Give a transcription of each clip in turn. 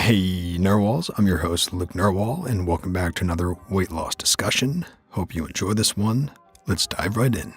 Hey Narwhals, I'm your host Luke Narwhal, and welcome back to another weight loss discussion. Hope you enjoy this one. Let's dive right in.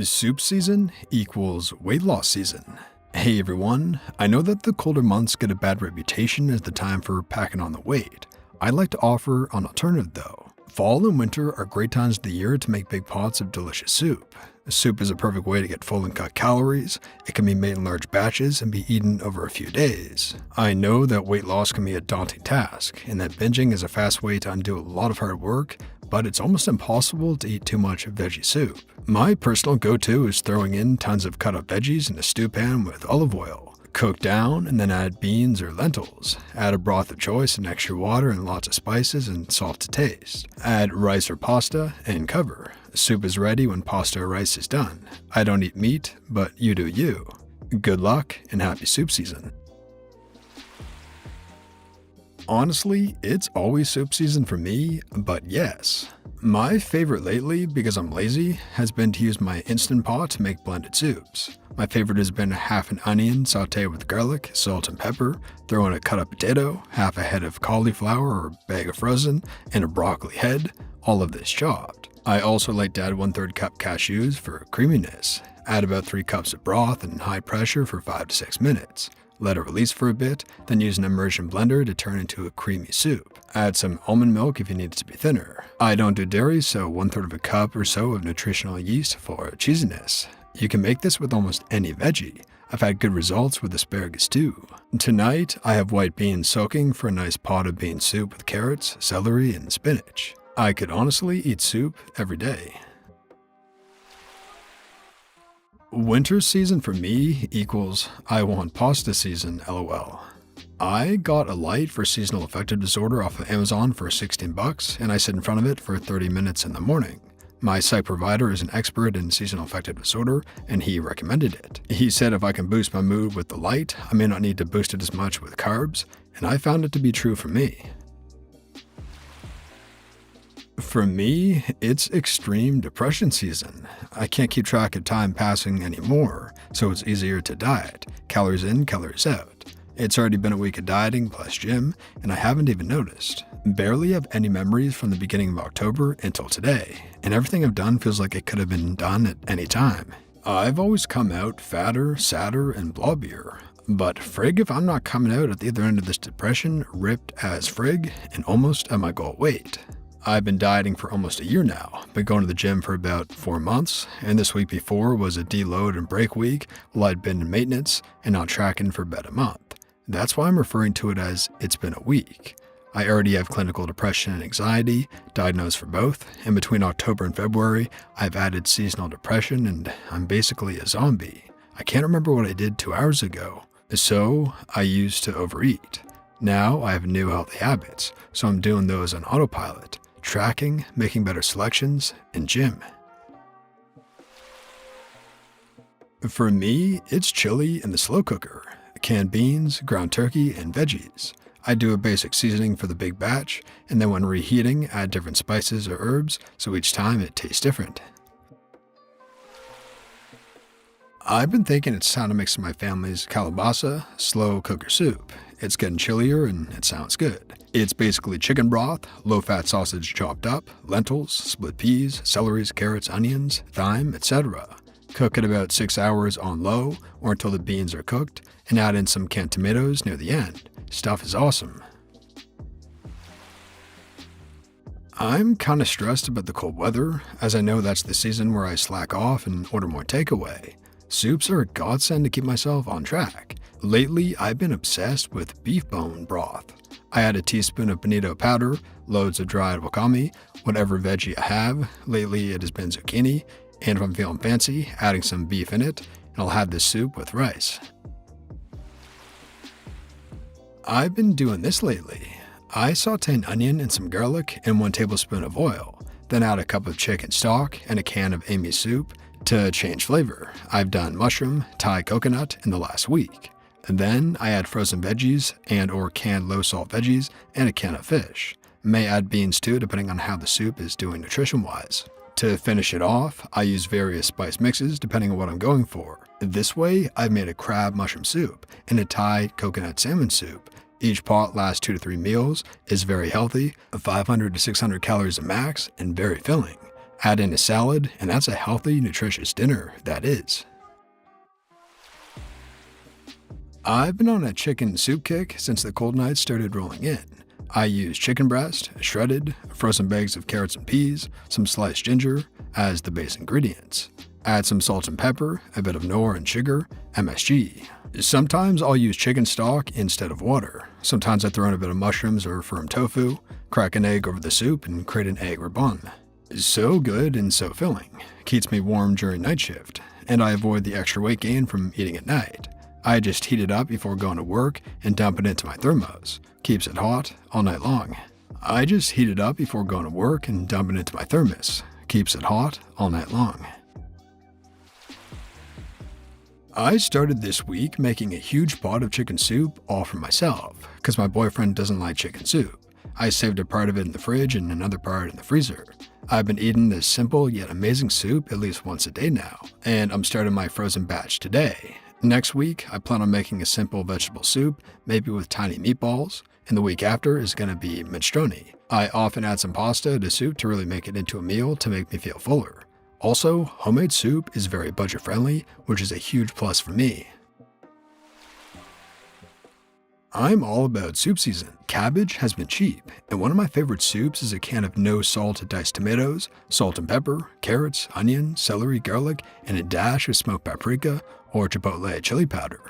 Soup season equals weight loss season. Hey everyone, I know that the colder months get a bad reputation as the time for packing on the weight. I'd like to offer an alternative though. Fall and winter are great times of the year to make big pots of delicious soup. Soup is a perfect way to get full and cut calories. It can be made in large batches and be eaten over a few days. I know that weight loss can be a daunting task, and that binging is a fast way to undo a lot of hard work, but it's almost impossible to eat too much veggie soup. My personal go-to is throwing in tons of cut up veggies in a stew pan with olive oil. Cook down and then add beans or lentils. Add a broth of choice and extra water and lots of spices and salt to taste. Add rice or pasta and cover. Soup is ready when pasta or rice is done. I don't eat meat, but you do you. Good luck and happy soup season. Honestly, it's always soup season for me, but yes. My favorite lately, because I'm lazy, has been to use my Instant Pot to make blended soups. My favorite has been half an onion sauteed with garlic, salt, and pepper, throw in a cut up potato, half a head of cauliflower or bag of frozen, and a broccoli head, all of this chopped. I also like to add 1/3 cup cashews for creaminess. Add about 3 cups of broth and high pressure for 5 to 6 minutes. Let it release for a bit, then use an immersion blender to turn into a creamy soup. Add some almond milk if you need it to be thinner. I don't do dairy, so 1/3 of a cup or so of nutritional yeast for cheesiness. You can make this with almost any veggie. I've had good results with asparagus too. Tonight, I have white beans soaking for a nice pot of bean soup with carrots, celery, and spinach. I could honestly eat soup every day. Winter season for me equals I want pasta season, lol. I got a light for seasonal affective disorder off of Amazon for $16, and I sit in front of it for 30 minutes in the morning. My site provider is an expert in seasonal affective disorder, and he recommended it. He said if I can boost my mood with the light, I may not need to boost it as much with carbs, and I found it to be true for me. For me, it's extreme depression season. I can't keep track of time passing anymore, so it's easier to diet. Calories in, calories out. It's already been a week of dieting plus gym, and I haven't even noticed. Barely have any memories from the beginning of October until today, and everything I've done feels like it could have been done at any time. I've always come out fatter, sadder, and blobbier. But frig if I'm not coming out at the other end of this depression ripped as frig and almost at my goal weight. I've been dieting for almost a year now, been going to the gym for about 4 months, and this week before was a deload and break week while I'd been in maintenance and not tracking for about a month. That's why I'm referring to it as it's been a week. I already have clinical depression and anxiety, diagnosed for both, and between October and February, I've added seasonal depression and I'm basically a zombie. I can't remember what I did 2 hours ago, so I used to overeat. Now I have new healthy habits, so I'm doing those on autopilot. Tracking, making better selections, and gym. For me, it's chili in the slow cooker, canned beans, ground turkey, and veggies. I do a basic seasoning for the big batch, and then when reheating, add different spices or herbs, so each time it tastes different. I've been thinking it's time to make some of my family's kalabasa slow cooker soup. It's getting chillier and it sounds good. It's basically chicken broth, low-fat sausage chopped up, lentils, split peas, celeries, carrots, onions, thyme, etc. Cook it about 6 hours on low or until the beans are cooked, and add in some canned tomatoes near the end. Stuff is awesome. I'm kinda stressed about the cold weather, as I know that's the season where I slack off and order more takeaway. Soups are a godsend to keep myself on track. Lately, I've been obsessed with beef bone broth. I add a teaspoon of bonito powder, loads of dried wakame, whatever veggie I have. Lately, it has been zucchini, and if I'm feeling fancy, adding some beef in it, and I'll have this soup with rice. I've been doing this lately. I saute an onion and some garlic in 1 tablespoon of oil, then add a cup of chicken stock and a can of Amy soup to change flavor. I've done mushroom, Thai coconut in the last week. And then I add frozen veggies and or canned low-salt veggies and a can of fish. May add beans too, depending on how the soup is doing nutrition-wise. To finish it off, I use various spice mixes depending on what I'm going for. This way, I've made a crab mushroom soup and a Thai coconut salmon soup. Each pot lasts 2 to 3 meals, is very healthy, 500 to 600 calories a max, and very filling. Add in a salad, and that's a healthy, nutritious dinner, that is. I've been on a chicken soup kick since the cold nights started rolling in. I use chicken breast, shredded, frozen bags of carrots and peas, some sliced ginger as the base ingredients. Add some salt and pepper, a bit of Knorr and sugar, MSG. Sometimes I'll use chicken stock instead of water. Sometimes I throw in a bit of mushrooms or firm tofu, crack an egg over the soup, and create an egg raban. So good and so filling. Keeps me warm during night shift, and I avoid the extra weight gain from eating at night. I just heat it up before going to work and dump it into my thermos. Keeps it hot all night long. I just heat it up before going to work and dump it into my thermos. Keeps it hot all night long. I started this week making a huge pot of chicken soup all for myself, because my boyfriend doesn't like chicken soup. I saved a part of it in the fridge and another part in the freezer. I've been eating this simple yet amazing soup at least once a day now, and I'm starting my frozen batch today. Next week, I plan on making a simple vegetable soup, maybe with tiny meatballs, and the week after is going to be minestrone. I often add some pasta to soup to really make it into a meal to make me feel fuller. Also, homemade soup is very budget friendly, which is a huge plus for me. I'm all about soup season. Cabbage has been cheap, and one of my favorite soups is a can of no salt diced tomatoes, salt and pepper, carrots, onion, celery, garlic, and a dash of smoked paprika or chipotle chili powder.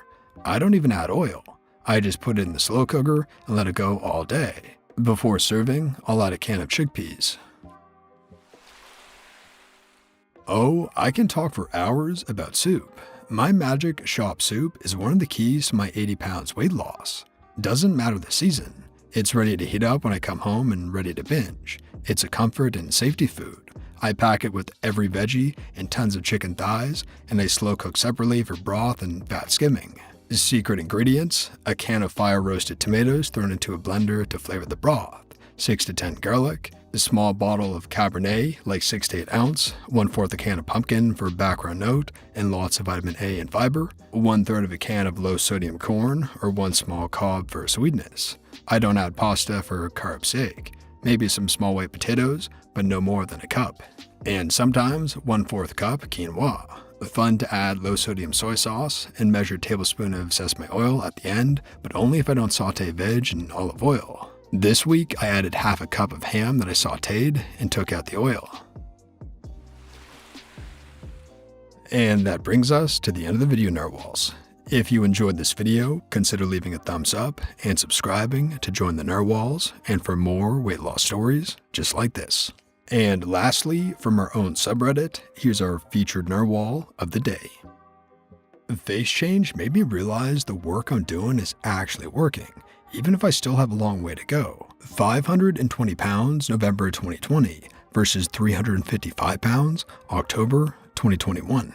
I don't even add oil. I just put it in the slow cooker and let it go all day. Before serving, I'll add a can of chickpeas. Oh, I can talk for hours about soup. My magic shop soup is one of the keys to my 80 pounds weight loss. Doesn't matter the season. It's ready to heat up when I come home and ready to binge. It's a comfort and safety food. I pack it with every veggie and tons of chicken thighs, and I slow cook separately for broth and fat skimming. Secret ingredients: a can of fire roasted tomatoes thrown into a blender to flavor the broth, 6 to 10 garlic, a small bottle of Cabernet, like 6 to 8 ounce, 1/4 a can of pumpkin for a background note and lots of vitamin A and fiber, 1/3 of a can of low sodium corn, or 1 small cob for sweetness. I don't add pasta for carb's sake. Maybe some small white potatoes, but no more than a cup. And sometimes 1/4 cup quinoa. Fun to add low sodium soy sauce and measured tablespoon of sesame oil at the end, but only if I don't saute veg in olive oil. This week, I added half a cup of ham that I sauteed and took out the oil. And that brings us to the end of the video, narwhals. If you enjoyed this video, consider leaving a thumbs up and subscribing to join the narwhals and for more weight loss stories just like this. And lastly, from our own subreddit, here's our featured narwhal of the day. Face change made me realize the work I'm doing is actually working, even if I still have a long way to go. 520 pounds November 2020 versus 355 pounds October 2021.